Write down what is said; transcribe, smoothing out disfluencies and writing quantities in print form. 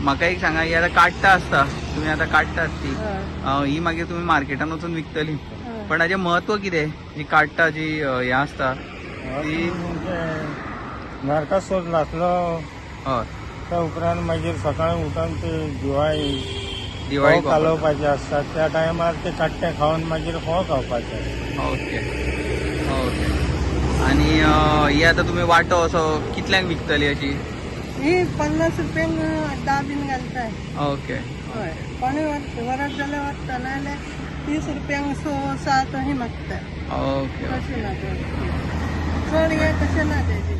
म्हाका एक सांगा, ही आता काडटा आसता, तुम्ही आता काडटात ती ही मागीर तुम्ही मार्केटान वचून विकतली, पण हाचें महत्व कितें? जी काडटा जी हे आसता ती नरका सोद नासलो हय त्या उपरांत मागीर सकाळी उठून ते दिवाळी फोव कालोवपाचे असतात. त्या टायमार ते काट्टे खावन मागीर फोव खावपाचे. Okay okay. आणि ही आता तुम्ही वाटो असो कितल्यांक विकतली अशी? ही 50 रुपयांक 10 बीन घालताय. ओके हय कोणी वरत जाल्यार व्हरता, नाल्यार 30 रुपयांक 6-7 अशी मागता. ओके. तशें ना चड घे तशें ना तेजी.